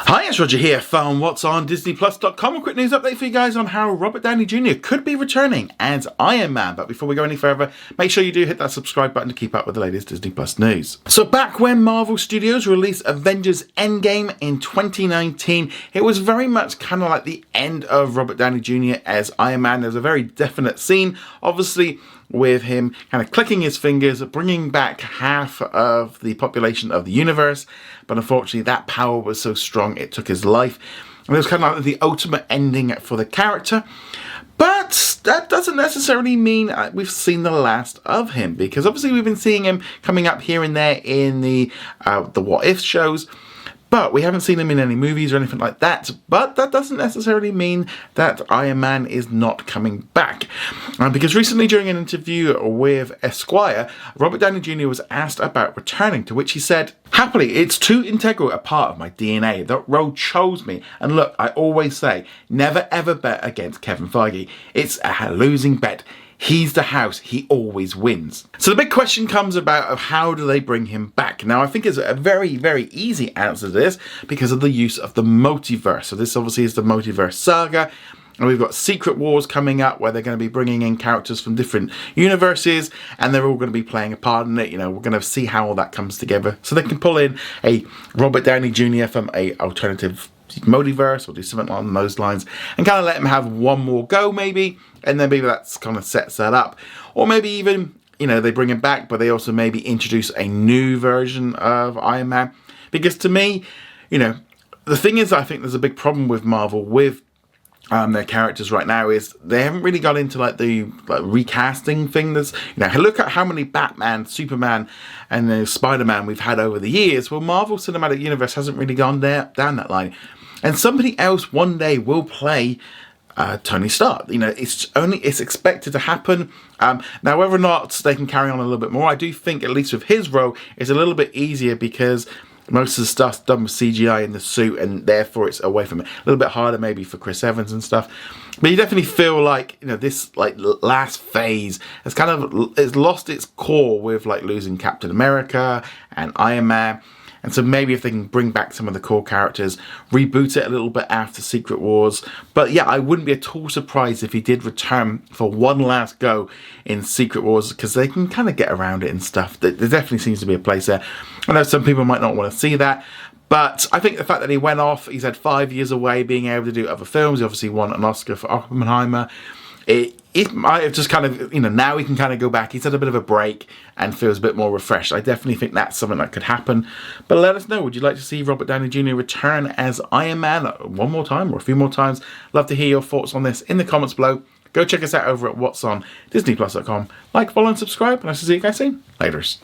Hi, it's Roger here from What's on DisneyPlus.com. A quick news update for you guys on how Robert Downey Jr. could be returning as Iron Man. But before we go any further, make sure you do hit that subscribe button to keep up with the latest Disney Plus news. So back when Marvel Studios released Avengers Endgame in 2019, it was very much kind of like the end of Robert Downey Jr. as Iron Man. There's a very definite scene, obviously, with him kind of clicking his fingers, bringing back half of the population of the universe. But unfortunately, that power was so strong, it took his life. And it was kind of like the ultimate ending for the character. But that doesn't necessarily mean we've seen the last of him, because obviously we've been seeing him coming up here and there in the What If shows. But we haven't seen him in any movies or anything like that. But that doesn't necessarily mean that Iron Man is not coming back. Because recently during an interview with Esquire, Robert Downey Jr. was asked about returning, to which he said, "Happily, it's too integral a part of my DNA. That role chose me. And look, I always say, never ever bet against Kevin Feige. It's a losing bet. He's the house, he always wins." So the big question comes about of how do they bring him back? Now I think it's a very, very easy answer to this because of the use of the multiverse. So this obviously is the multiverse saga. And we've got Secret Wars coming up where they're going to be bringing in characters from different universes and they're all going to be playing a part in it. You know, we're going to see how all that comes together. So they can pull in a Robert Downey Jr. from a alternative multiverse or do something along those lines and kind of let him have one more go maybe, and then maybe that's kind of sets that up. Or maybe even, you know, they bring him back but they also maybe introduce a new version of Iron Man. Because to me, you know, the thing is, I think there's a big problem with Marvel with their characters right now is they haven't really got into like the recasting thing. That's, you know, look at how many Batman, Superman and Spider-Man we've had over the years. Well, Marvel Cinematic Universe hasn't really gone down that line. And somebody else one day will play Tony Stark. You know, it's expected to happen. Now, whether or not they can carry on a little bit more, I do think at least with his role, it's a little bit easier because most of the stuff's done with CGI in the suit, and therefore it's away from it. A little bit harder maybe for Chris Evans and stuff. But you definitely feel like, you know, this like last phase has kind of it's lost its core with like losing Captain America and Iron Man. And so maybe if they can bring back some of the core characters, reboot it a little bit after Secret Wars. But yeah, I wouldn't be at all surprised if he did return for one last go in Secret Wars, because they can kind of get around it and stuff. There definitely seems to be a place there. I know some people might not want to see that, but I think the fact that he went off, he's had 5 years away being able to do other films. He obviously won an Oscar for Oppenheimer. It might have just kind of, you know, now he can kind of go back. He's had a bit of a break and feels a bit more refreshed. I definitely think that's something that could happen. But let us know, would you like to see Robert Downey Jr. return as Iron Man one more time or a few more times? Love to hear your thoughts on this in the comments below. Go check us out over at What's on DisneyPlus.com. Like, follow and subscribe, and I'll see you guys soon. Laters.